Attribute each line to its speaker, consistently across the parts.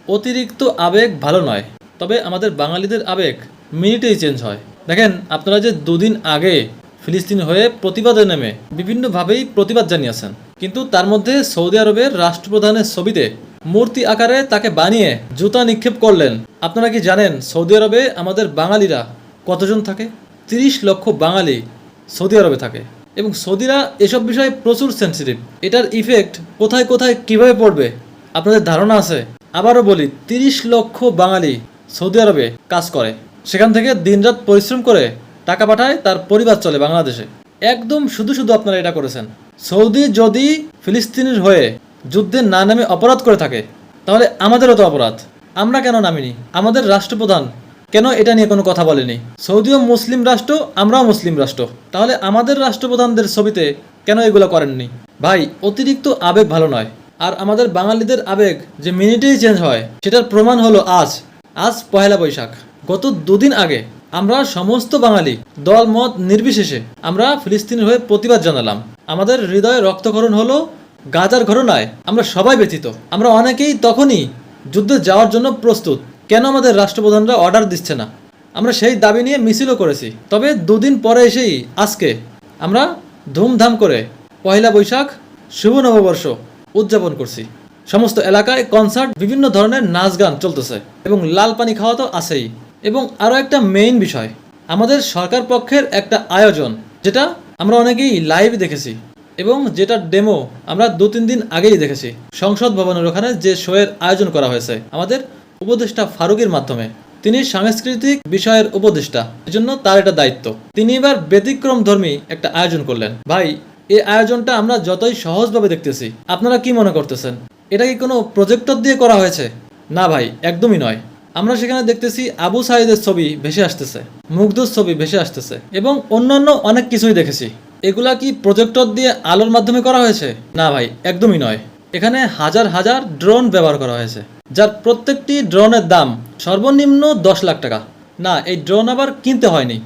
Speaker 1: অতিরিক্ত আবেগ ভালো নয়, তবে আমাদের বাঙালিদের আবেগ মিনিটেই চেঞ্জ হয়। দেখেন, আপনারা যে দুদিন আগে ফিলিস্তিন হয়ে প্রতিবাদে নেমে বিভিন্নভাবেই প্রতিবাদ জানিয়েছেন, কিন্তু তার মধ্যে সৌদি আরবের রাষ্ট্রপ্রধানের ছবিতে মূর্তি আকারে তাকে বানিয়ে জুতা নিক্ষেপ করলেন। আপনারা কি জানেন সৌদি আরবে আমাদের বাঙালিরা কতজন থাকে? 30 লক্ষ বাঙালি সৌদি আরবে থাকে, এবং সৌদিরা এসব বিষয়ে প্রচুর সেন্সিটিভ। এটার ইফেক্ট কোথায় কোথায় কিভাবে পড়বে আপনাদের ধারণা আছে? আবারও বলি, 30 লক্ষ বাঙালি সৌদি আরবে কাজ করে, সেখান থেকে দিনরাত পরিশ্রম করে টাকা পাঠায়, তার পরিবার চলে বাংলাদেশে। একদম শুধু শুধু আপনারা এটা করেছেন। সৌদি যদি ফিলিস্তিনের হয়ে যুদ্ধে না নামে অপরাধ করে থাকে, তাহলে আমাদেরও তো অপরাধ। আমরা কেন নামিনি? আমাদের রাষ্ট্রপ্রধান কেন এটা নিয়ে কোনো কথা বলেনি? সৌদিও মুসলিম রাষ্ট্র, আমরাও মুসলিম রাষ্ট্র, তাহলে আমাদের রাষ্ট্রপ্রধানদের ছবিতে কেন এগুলো করেননি? ভাই, অতিরিক্ত আবেগ ভালো নয়। আর আমাদের বাঙালিদের আবেগ যে মিনিটেই চেঞ্জ হয়, সেটার প্রমাণ হলো আজ পহেলা বৈশাখ। গত দুদিন আগে আমরা সমস্ত বাঙালি দল মত নির্বিশেষে আমরা ফিলিস্তিনের হয়ে প্রতিবাদ জানালাম। আমাদের হৃদয়ে রক্তক্ষরণ হলো গাজার ঘটনায়। আমরা সবাই ব্যথিত। আমরা অনেকেই তখনই যুদ্ধে যাওয়ার জন্য প্রস্তুত। কেন আমাদের রাষ্ট্রপ্রধানরা অর্ডার দিচ্ছে না? আমরা সেই দাবি নিয়ে মিছিলও করেছি। তবে দুদিন পরে এসেই আজকে আমরা ধুমধাম করে পহেলা বৈশাখ, শুভ নববর্ষ উদযাপন করছি। সমস্ত এলাকায় কনসার্ট, বিভিন্ন ধরনের নাচ গান চলতেছে, এবং লাল পানি খাওয়া তো আছেই। এবং আরও একটা মেইন বিষয়, আমাদের সরকার পক্ষের একটা আয়োজন, যেটা আমরা অনেকেই লাইভ দেখেছি, এবং যেটা ডেমো আমরা 2-3 দিন আগেই দেখেছি। সংসদ ভবনের ওখানে যে শোয়ের আয়োজন করা হয়েছে আমাদের উপদেষ্টা ফারুকের মাধ্যমে। তিনি সাংস্কৃতিক বিষয়ের উপদেষ্টা, এজন্য তার এটা দায়িত্ব। তিনি এবার ব্যতিক্রম ধর্মী একটা আয়োজন করলেন। ভাই, এই আয়োজনটা আমরা যতই সহজভাবে দেখতেছি, আপনারা কি মনে করতেছেন এটা কি কোনো প্রজেক্টর দিয়ে করা হয়েছে? না ভাই, একদমই নয়। আমরা সেখানে দেখতেছি আবু সাঈদের ছবি ভেসে আসতেছে, মুগ্ধর ছবি ভেসে আসতেছে, এবং অন্যান্য অনেক কিছুই দেখেছি। এগুলা কি প্রজেক্টর দিয়ে আলোর মাধ্যমে করা হয়েছে? না ভাই, একদমই নয়। এখানে হাজার হাজার ড্রোন ব্যবহার করা হয়েছে, যার প্রত্যেকটি ড্রোনের দাম সর্বনিম্ন 10 লাখ টাকা। না, এই ড্রোন আবার কিনতে হয়নি,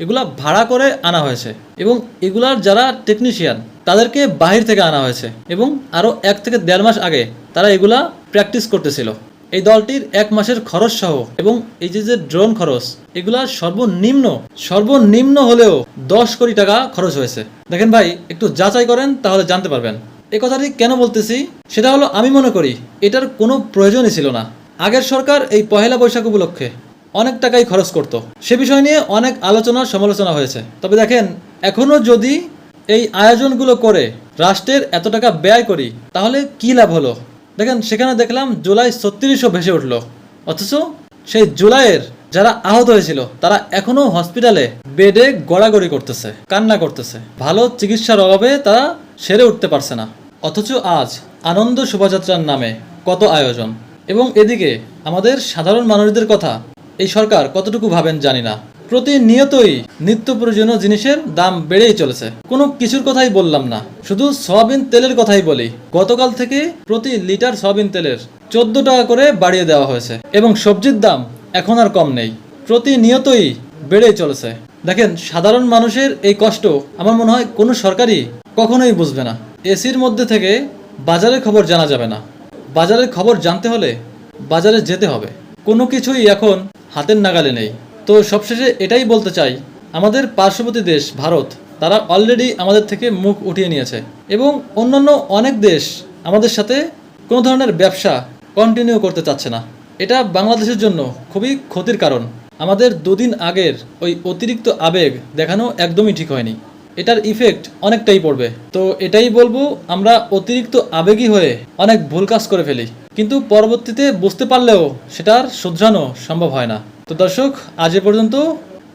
Speaker 1: এগুলা ভাড়া করে আনা হয়েছে, এবং এগুলার যারা টেকনিশিয়ান তাদেরকে বাহির থেকে আনা হয়েছে, এবং আরও 1 থেকে 1.5 মাস আগে তারা এগুলা প্র্যাকটিস করতেছিল। এই দলটির 1 মাসের খরচ সহ, এবং এই যে ড্রোন খরচ, এগুলা সর্বনিম্ন হলেও 10 কোটি টাকা খরচ হয়েছে। দেখেন ভাই, একটু যাচাই করেন, তাহলে জানতে পারবেন। এই কথাটি কেন বলতেছি সেটা হলো, আমি মনে করি এটার কোনো প্রয়োজনই ছিল না। আগের সরকার এই পহেলা বৈশাখ উপলক্ষে অনেক টাকাই খরচ করত, সে বিষয় নিয়ে অনেক আলোচনা সমালোচনা হয়েছে। তবে দেখেন, এখনো যদি এই আয়োজনগুলো করে রাষ্ট্রের এত টাকা ব্যয় করি, তাহলে কি লাভ হলো? দেখেন, সেখানে দেখলাম জুলাই 3600 ভেসে উঠলো, অথচ সেই জুলাইয়ের যারা আহত হয়েছিল তারা এখনো হসপিটালে বেডে গড়াগড়ি করতেছে, কান্না করতেছে। ভালো চিকিৎসার অভাবে তারা সেরে উঠতে পারছে না। অথচ আজ আনন্দ শোভাযাত্রার নামে কত আয়োজন, এবং এদিকে আমাদের সাধারণ মানুষদের কথা এই সরকার কতটুকু ভাবেন জানি না। প্রতিনিয়তই নিত্য প্রয়োজনীয় জিনিসের দাম বেড়েই চলেছে। কোনো কিছুর কথাই বললাম না, শুধু সয়াবিন তেলের কথাই বলি। গতকাল থেকে প্রতি লিটার সয়াবিন তেলের 14 টাকা করে বাড়িয়ে দেওয়া হয়েছে, এবং সবজির দাম এখন আর কম নেই। প্রতিনিয়তই বেড়েই চলেছে। দেখেন, সাধারণ মানুষের এই কষ্ট আমার মনে হয় কোনো সরকারই কখনোই বুঝবে না। এসির মধ্যে থেকে বাজারের খবর জানা যাবে না। বাজারের খবর জানতে হলে বাজারে যেতে হবে। কোনো কিছুই এখন হাতের নাগালে নেই। তো সবশেষে এটাই বলতে চাই, আমাদের পার্শ্ববর্তী দেশ ভারত, তারা অলরেডি আমাদের থেকে মুখ উঠিয়ে নিয়েছে, এবং অন্যান্য অনেক দেশ আমাদের সাথে কোনো ধরনের ব্যবসা কন্টিনিউ করতে চাচ্ছে না। এটা বাংলাদেশের জন্য খুবই ক্ষতির কারণ। আমাদের 2 দিন আগের ওই অতিরিক্ত আবেগ দেখানো একদমই ঠিক হয়নি। এটার ইফেক্ট অনেকটাই পড়বে। তো এটাই বলবো, আমরা অতিরিক্ত আবেগী হয়ে অনেক ভুল কাজ করে ফেলি, কিন্তু পরবর্তীতে বুঝতে পারলেও সেটার শুধরানো সম্ভব হয় না। তো দর্শক, আজ এ পর্যন্ত।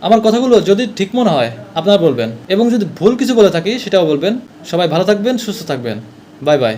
Speaker 1: আমার কথাগুলো যদি ঠিক মনে হয় আপনারা বলবেন, এবং যদি ভুল কিছু বলে থাকি সেটাও বলবেন। সবাই ভালো থাকবেন, সুস্থ থাকবেন। Bye bye.